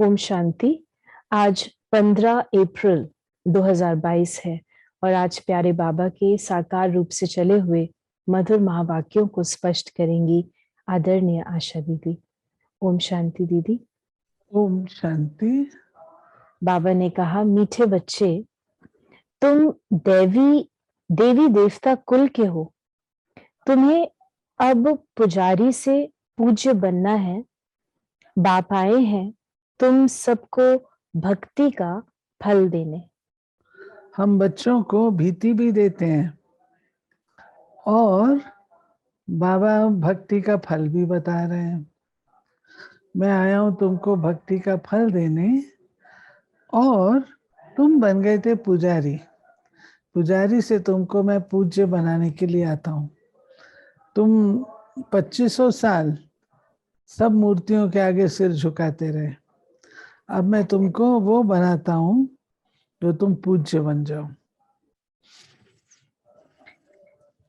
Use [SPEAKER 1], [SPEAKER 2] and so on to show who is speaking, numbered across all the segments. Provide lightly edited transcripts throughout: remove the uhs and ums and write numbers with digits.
[SPEAKER 1] ओम शांति। आज 15 अप्रैल 2022 है और आज प्यारे बाबा के साकार रूप से चले हुए मधुर महावाक्यों को स्पष्ट करेंगी आदरणीय आशा दीदी। ओम शांति दीदी।
[SPEAKER 2] ओम शांति।
[SPEAKER 1] बाबा ने कहा, मीठे बच्चे, तुम देवी देवता कुल के हो। तुम्हें अब पुजारी से पूज्य बनना है। बाप आए हैं तुम सबको भक्ति का फल देने।
[SPEAKER 2] हम बच्चों को भीति भी देते हैं और बाबा भक्ति का फल भी बता रहे हैं। मैं आया हूं तुमको भक्ति का फल देने और तुम बन गए थे पुजारी। पुजारी से तुमको मैं पूज्य बनाने के लिए आता हूं। तुम 2500 साल सब मूर्तियों के आगे सिर झुकाते रहे। अब मैं तुमको वो बनाता हूं जो तुम पूज्य बन जाओ।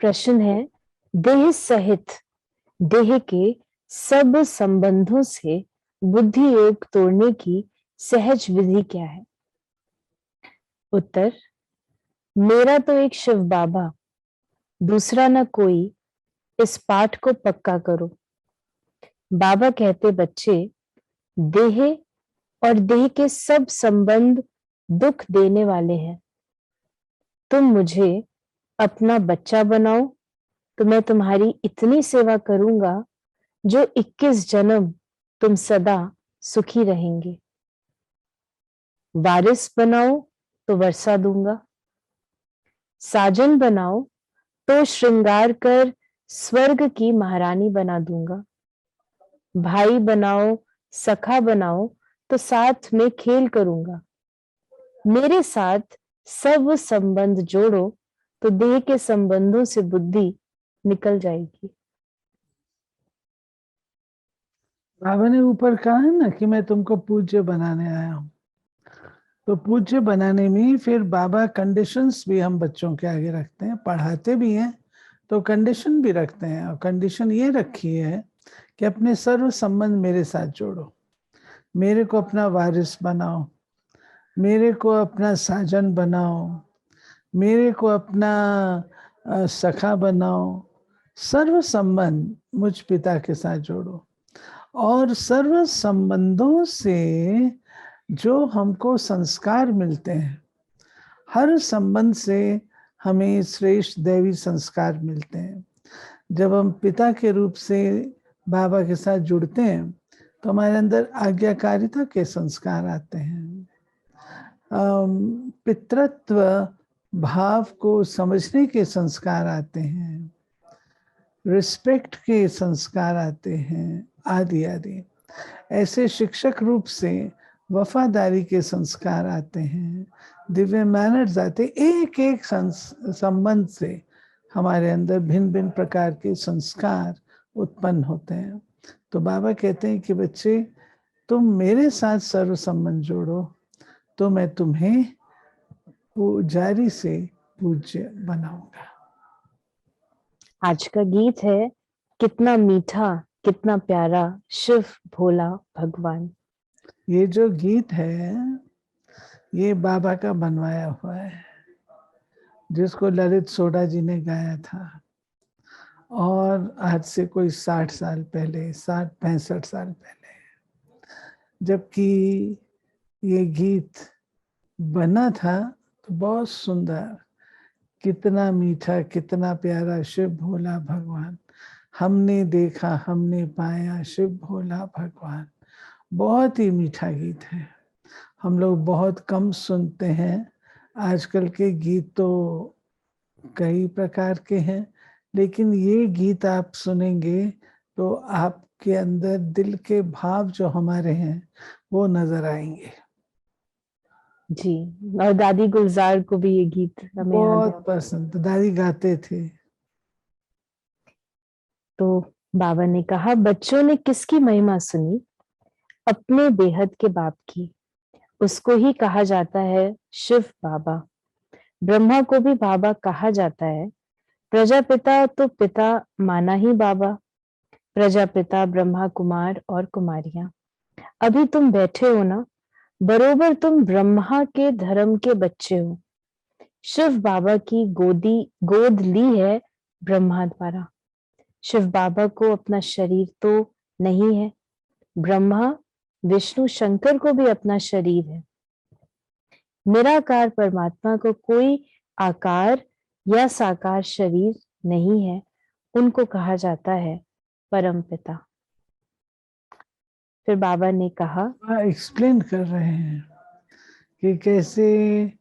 [SPEAKER 1] प्रश्न है, देह सहित देह के सब संबंधों से बुद्धि योग तोड़ने की सहज विधि क्या है? उत्तर, मेरा तो एक शिव बाबा, दूसरा न कोई, इस पाठ को पक्का करो। बाबा कहते, बच्चे, देह और देह के सब संबंध दुख देने वाले हैं। तुम मुझे अपना बच्चा बनाओ तो मैं तुम्हारी इतनी सेवा करूंगा जो 21 जन्म तुम सदा सुखी रहेंगे। वारिस बनाओ तो वर्षा दूंगा। साजन बनाओ तो श्रृंगार कर स्वर्ग की महारानी बना दूंगा। भाई बनाओ, सखा बनाओ तो साथ में खेल करूंगा। मेरे साथ सब संबंध जोड़ो तो देह के संबंधों से बुद्धि निकल जाएगी।
[SPEAKER 2] बाबा ने ऊपर कहा है ना कि मैं तुमको पूज्य बनाने आया हूं। तो पूज्य बनाने में फिर बाबा कंडीशंस भी हम बच्चों के आगे रखते हैं। पढ़ाते भी हैं तो कंडीशन भी रखते हैं, और कंडीशन ये रखी है कि अपने सर्व संबंध मेरे साथ जोड़ो, मेरे को अपना वारिस बनाओ, मेरे को अपना साजन बनाओ, मेरे को अपना सखा बनाओ। सर्व संबंध मुझ पिता के साथ जोड़ो और सर्व संबंधों से जो हमको संस्कार मिलते हैं, हर संबंध से हमें श्रेष्ठ दैवी संस्कार मिलते हैं। जब हम पिता के रूप से बाबा के साथ जुड़ते हैं तो हमारे अंदर आज्ञाकारिता के संस्कार आते हैं। पितृत्व भाव को समझने के संस्कार आते हैं, रिस्पेक्ट के संस्कार आते हैं, आदि आदि। ऐसे शिक्षक रूप से वफादारी के संस्कार आते हैं, दिव्य मैनर्स आते। एक एक संबंध से हमारे अंदर भिन्न भिन्न प्रकार के संस्कार उत्पन्न होते हैं। तो बाबा कहते हैं कि बच्चे, तुम मेरे साथ सर्व संबंध जोड़ो तो मैं तुम्हें पुजारी से पूज्य बनाऊंगा।
[SPEAKER 1] आज का गीत है, कितना मीठा कितना प्यारा शिव भोला भगवान।
[SPEAKER 2] ये जो गीत है ये बाबा का बनवाया हुआ है, जिसको ललित सोडा जी ने गाया था। और आज से कोई 60 साल पहले, 65 साल पहले, जबकि ये गीत बना था तो बहुत सुंदर, कितना मीठा कितना प्यारा शिव भोला भगवान, हमने देखा हमने पाया शिव भोला भगवान। बहुत ही मीठा गीत है। हम लोग बहुत कम सुनते हैं। आजकल के गीत तो कई प्रकार के हैं, लेकिन ये गीत आप सुनेंगे तो आपके अंदर दिल के भाव जो हमारे हैं वो नजर आएंगे।
[SPEAKER 1] जी, और दादी गुलजार को भी ये गीत हमें याद है।
[SPEAKER 2] बहुत पसंद, दादी गाते थे।
[SPEAKER 1] तो बाबा ने कहा, बच्चों ने किसकी महिमा सुनी? अपने बेहद के बाप की। उसको ही कहा जाता है शिव बाबा। ब्रह्मा को भी बाबा कहा जाता है। प्रजापिता तो पिता माना ही बाबा। प्रजापिता ब्रह्मा कुमार और कुमारियां। अभी तुम बैठे हो ना, बरोबर तुम ब्रह्मा के धर्म के बच्चे हो। शिव बाबा की गोद ली है ब्रह्मा द्वारा। शिव बाबा को अपना शरीर तो नहीं है, ब्रह्मा विष्णु शंकर को भी अपना शरीर है। निराकार परमात्मा को कोई आकार या साकार शरीर नहीं है, उनको कहा जाता है परम पिता। फिर बाबा ने कहा,
[SPEAKER 2] एक्सप्लेन कर रहे हैं कि कैसे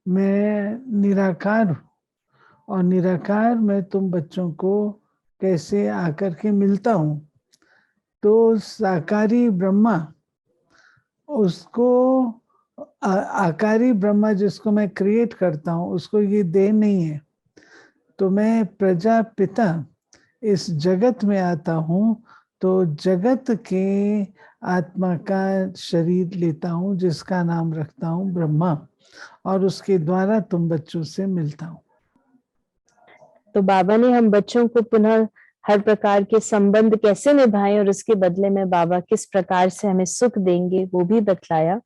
[SPEAKER 2] मैं निराकार हूँ और निराकार में तुम बच्चों को कैसे आकर के मिलता हूँ। तो साकारी ब्रह्मा, उसको आकारी ब्रह्मा जिसको मैं क्रिएट करता हूँ, उसको ये देह नहीं है। तो मैं प्रजापिता इस जगत में आता हूँ, तो जगत के आत्मा का शरीर लेता हूँ, जिसका नाम रखता हूँ ब्रह्मा, और उसके द्वारा तुम बच्चों से मिलता हूँ।
[SPEAKER 1] तो बाबा ने हम बच्चों को पुनः हर प्रकार के संबंध कैसे निभाएं और उसके बदले में बाबा किस प्रकार से हमें सुख देंगे वो भी बतलाया।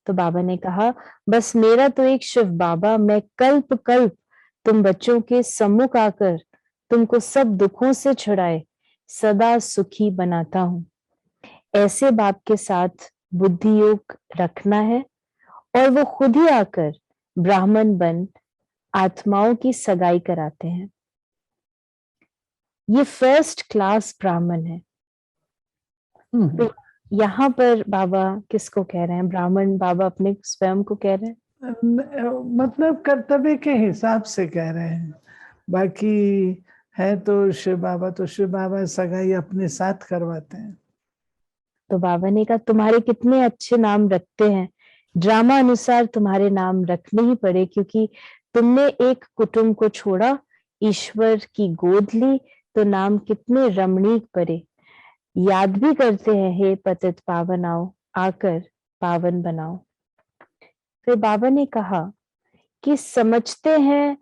[SPEAKER 1] तो बाबा ने कहा, बस मेरा तो एक शिव बाबा, मैं कल्प कल्प तुम बच्चों के सम्मुख आकर तुमको सब दुखों से छुड़ाए सदा सुखी बनाता हूँ। ऐसे बाप के साथ बुद्धि योग रखना है और वो खुद ही आकर ब्राह्मण बन आत्माओं की सगाई कराते हैं। ये फर्स्ट क्लास ब्राह्मण है। तो यहाँ पर बाबा किसको कह रहे हैं? ब्राह्मण बाबा अपने स्वयं को कह रहे हैं?
[SPEAKER 2] मतलब कर्तव्य के हिसाब से कह रहे हैं। बाकी है तो शिव बाबा सगाई अपने साथ करवाते हैं।
[SPEAKER 1] तो बाबा ने कहा, तुम्हारे कितने अच्छे नाम रखते हैं, ड्रामा अनुसार तुम्हारे नाम रखने ही पड़े, क्योंकि तुमने एक कुटुंब को छोड़ा, ईश्वर की गोद ली, तो नाम कितने रमणीक पड़े। याद भी करते हैं, हे पतित पावन आओ, आकर पावन बनाओ। फिर बाबा ने कहा कि समझते हैं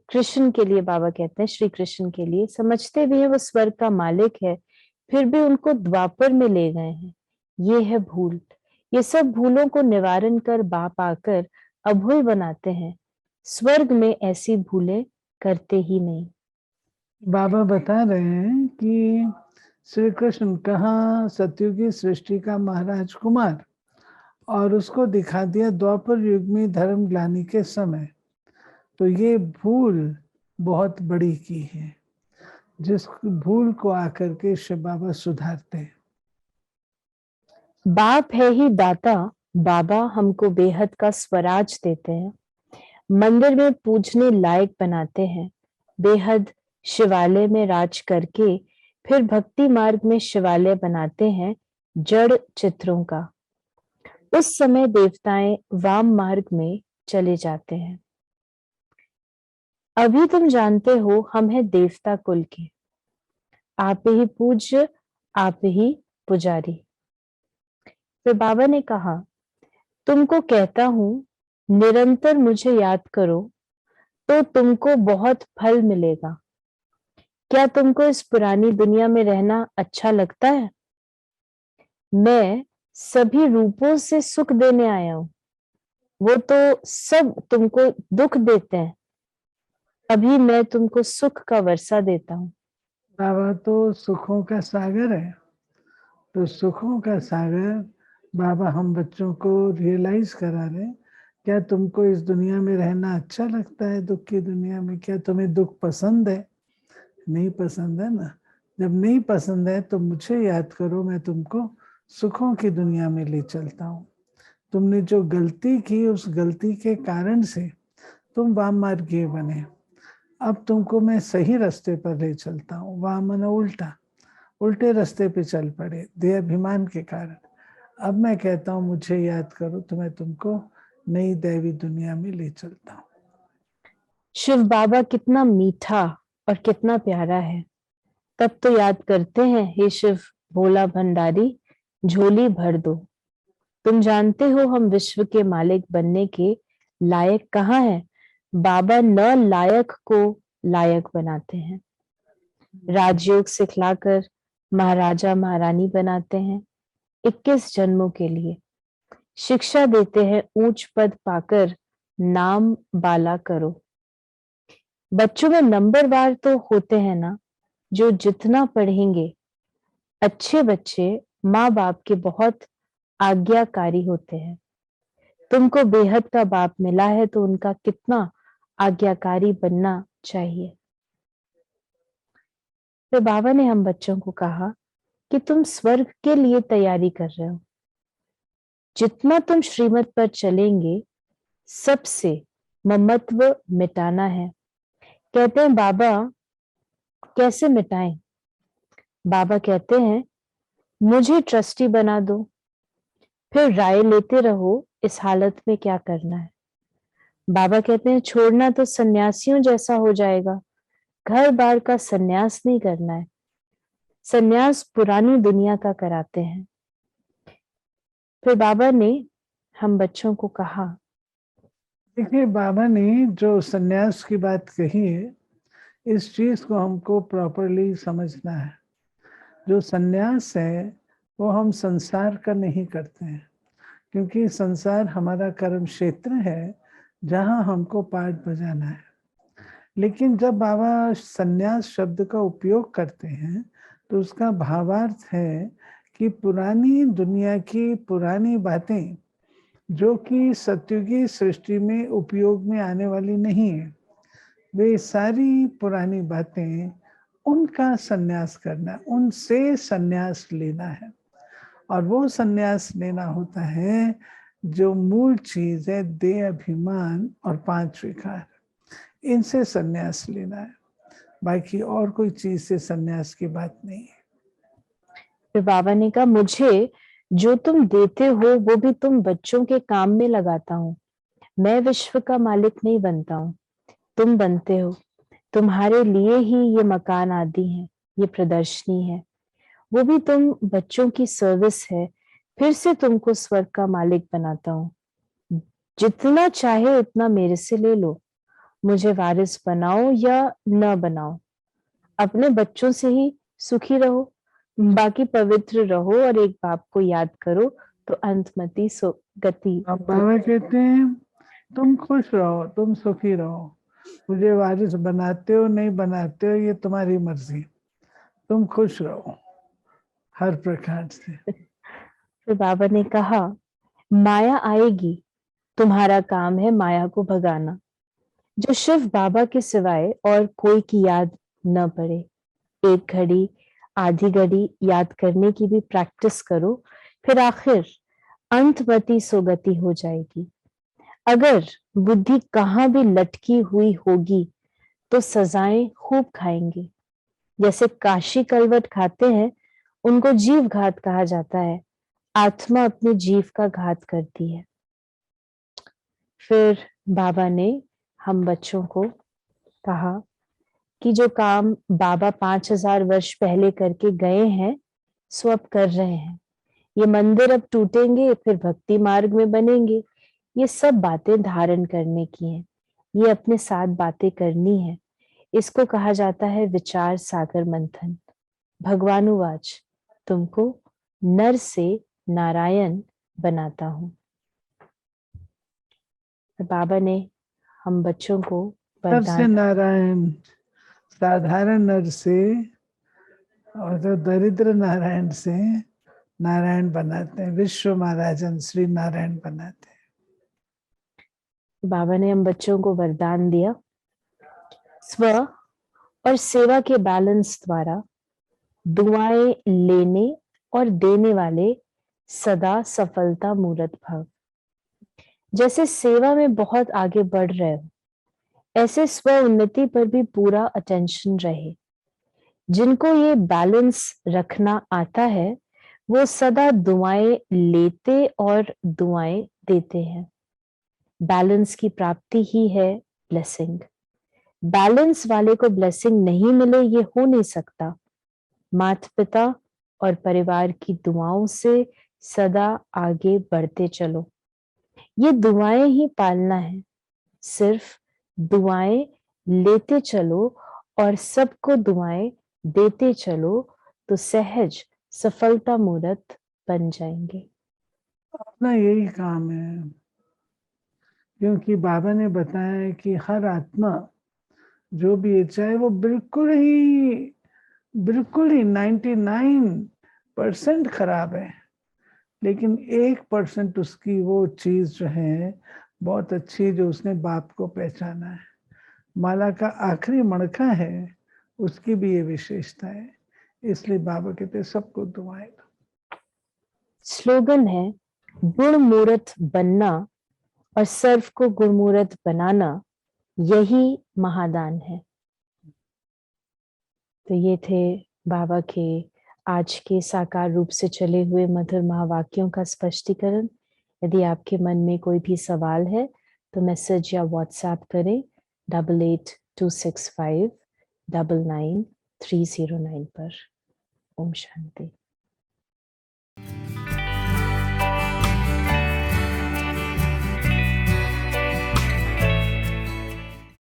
[SPEAKER 1] कृष्ण के लिए, बाबा कहते हैं श्री कृष्ण के लिए, समझते भी है वो स्वर्ग का मालिक है, फिर भी उनको द्वापर में ले गए हैं। ये है भूल। ये सब भूलों को निवारण कर बाप आकर अभूल बनाते हैं। स्वर्ग में ऐसी भूलें करते ही नहीं।
[SPEAKER 2] बाबा बता रहे हैं कि श्री कृष्ण कहाँ सत्युगी सृष्टि का महाराज कुमार, और उसको दिखा दिया द्वापर युग में धर्म ग्लानि के समय। तो ये भूल बहुत बड़ी की है, जिस भूल को आकर के शिव बाबा सुधारते हैं।
[SPEAKER 1] बाप है ही दाता, बाबा हमको बेहद का स्वराज देते हैं, मंदिर में पूजने लायक बनाते हैं, बेहद शिवालय में राज करके फिर भक्ति मार्ग में शिवालय बनाते हैं जड़ चित्रों का। उस समय देवताएं वाम मार्ग में चले जाते हैं। अभी तुम जानते हो हम हैं देवता कुल के, आप ही पूज्य, आप ही पुजारी। फिर बाबा ने कहा, तुमको कहता हूं निरंतर मुझे याद करो तो तुमको बहुत फल मिलेगा। क्या तुमको इस पुरानी दुनिया में रहना अच्छा लगता है? मैं सभी रूपों से सुख देने आया हूं, वो तो सब तुमको दुख देते हैं, अभी मैं तुमको सुख का वर्षा देता हूं।
[SPEAKER 2] बाबा तो सुखों का सागर है। तो सुखों का सागर बाबा हम बच्चों को रियलाइज करा रहे। क्या तुमको इस दुनिया में रहना अच्छा लगता है? दुख की दुनिया में क्या तुम्हें दुख पसंद है? नहीं पसंद है ना। जब नहीं पसंद है तो मुझे याद करो, मैं तुमको सुखों की दुनिया में ले चलता हूँ। तुमने जो गलती की, उस गलती के कारण से तुम वाम मार्गीय बने। अब तुमको मैं सही रास्ते पर ले चलता हूँ। वाम माने उल्टा, उल्टे रास्ते पे चल पड़े देह अभिमान के कारण। अब मैं कहता हूँ मुझे याद करो, तो मैं तुमको नई दैवी दुनिया में ले चलता हूँ।
[SPEAKER 1] शिव बाबा कितना मीठा और कितना प्यारा है। तब तो याद करते हैं, हे शिव भोला भंडारी, झोली भर दो। तुम जानते हो हम विश्व के मालिक बनने के लायक कहाँ हैं? बाबा न लायक को लायक बनाते हैं, राजयोग सिखलाकर महाराजा महारानी बनाते हैं। 21 जन्मों के लिए। शिक्षा देते हैं ऊंच पद पाकर नाम बाला करो। बच्चों में नंबरवार तो होते हैं ना, जो जितना पढ़ेंगे। अच्छे बच्चे माँ बाप के बहुत आज्ञाकारी होते हैं। तुमको बेहद का बाप मिला है तो उनका कितना आज्ञाकारी बनना चाहिए। फिर बाबा ने हम बच्चों को कहा कि तुम स्वर्ग के लिए तैयारी कर रहे हो। जितना तुम श्रीमत पर चलेंगे, सबसे ममत्व मिटाना है। कहते हैं बाबा कैसे मिटाएं? बाबा कहते हैं मुझे ट्रस्टी बना दो, फिर राय लेते रहो इस हालत में क्या करना है। बाबा कहते हैं छोड़ना तो सन्यासियों जैसा हो जाएगा, घर बार का सन्यास नहीं करना है। सन्यास पुरानी दुनिया का कराते हैं। फिर बाबा ने हम बच्चों को कहा,
[SPEAKER 2] देखिए बाबा ने जो सन्यास की बात कही है, इस चीज को हमको प्रॉपरली समझना है। जो सन्यास है वो हम संसार का नहीं करते हैं, क्योंकि संसार हमारा कर्म क्षेत्र है जहां हमको पाठ बजाना है। लेकिन जब बाबा सन्यास शब्द का उपयोग करते हैं तो उसका भावार्थ है कि पुरानी दुनिया की पुरानी बातें जो कि सत्युगी सृष्टि में उपयोग में आने वाली नहीं है, वे सारी पुरानी बातें उनका सन्यास करना, उनसे सन्यास लेना है। और वो सन्यास लेना होता है जो मूल चीज है, देह अभिमान और 5 विकार, इनसे सन्यास लेना है। बाकी और कोई चीज से सन्यास की बात नहीं है।
[SPEAKER 1] फिर बाबा ने कहा मुझे जो तुम देते हो वो भी तुम बच्चों के काम में लगाता हूँ। मैं विश्व का मालिक नहीं बनता हूँ, तुम बनते हो। तुम्हारे लिए ही ये मकान आदि है, ये प्रदर्शनी है, वो भी तुम बच्चों की सर्विस है। फिर से तुमको स्वर्ग का मालिक बनाता हूँ। जितना चाहे उतना मेरे से ले लो, मुझे वारिस बनाओ या न बनाओ, अपने बच्चों से ही सुखी रहो, बाकी पवित्र रहो और एक बाप को याद करो तो अंतमति गति।
[SPEAKER 2] अब बाबा कहते हैं तुम खुश रहो, तुम सुखी रहो, मुझे वारिस बनाते हो नहीं बनाते हो ये तुम्हारी मर्जी, तुम खुश रहो हर प्रकार से।
[SPEAKER 1] फिर बाबा ने कहा माया आएगी, तुम्हारा काम है माया को भगाना। जो शिव बाबा के सिवाय और कोई की याद न पड़े, एक घड़ी आधी घड़ी याद करने की भी प्रैक्टिस करो, फिर आखिर अंतमति सोगति हो जाएगी। अगर बुद्धि कहाँ भी लटकी हुई होगी तो सजाएं खूब खाएंगे। जैसे काशी कलवट खाते हैं, उनको जीव घात कहा जाता है। आत्मा अपने जीव का घात करती है। फिर बाबा ने हम बच्चों को कहा कि जो काम बाबा 5000 वर्ष पहले करके गए हैं, सो अब कर रहे हैं। ये मंदिर अब टूटेंगे, फिर भक्ति मार्ग में बनेंगे। ये सब बातें धारण करने की हैं। ये अपने साथ बातें करनी है। इसको कहा जाता है विचार सागर मंथन। भगवानुवाच तुमको नर से नारायण बनाता हूं। बाबा ने हम बच्चों को
[SPEAKER 2] नर से
[SPEAKER 1] वरदान।
[SPEAKER 2] नारायण, साधारण नर से और तो दरिद्र नारायण से नारायण बनाते हैं, विश्व महाराजन श्री नारायण बनाते हैं।
[SPEAKER 1] बाबा ने हम बच्चों को वरदान दिया, स्व और सेवा के बैलेंस द्वारा दुआएं लेने और देने वाले सदा सफलता मूर्त भव। जैसे सेवा में बहुत आगे बढ़ रहे हो, ऐसे स्व उन्नति पर भी पूरा अटेंशन रहे। जिनको ये बैलेंस रखना आता है, वो सदा दुआएं लेते और दुआएं देते हैं। बैलेंस की प्राप्ति ही है ब्लेसिंग। बैलेंस वाले को ब्लेसिंग नहीं मिले ये हो नहीं सकता। माता पिता और परिवार की दुआओं से सदा आगे बढ़ते चलो। ये दुआएं ही पालना है। सिर्फ दुआएं लेते चलो और सबको दुआएं देते चलो तो सहज सफलता मूर्त बन जाएंगे।
[SPEAKER 2] अपना यही काम है, क्योंकि बाबा ने बताया है कि हर आत्मा जो भी है, चाहे वो बिल्कुल ही 99% खराब है, लेकिन 1% उसकी वो चीज जो है बहुत अच्छी, जो उसने बाप को पहचाना है। माला का आखिरी मणका है, उसकी भी ये विशेषता है। इसलिए बाबा कहते सबको दुआएं दो।
[SPEAKER 1] स्लोगन है, गुण मूर्त बनना और सर्व को गुणमूर्त बनाना, यही महादान है। तो ये थे बाबा के आज के साकार रूप से चले हुए मधुर महावाक्यों का स्पष्टीकरण। यदि आपके मन में कोई भी सवाल है तो मैसेज या व्हाट्सएप करें 8826599309 पर। ओम शांति।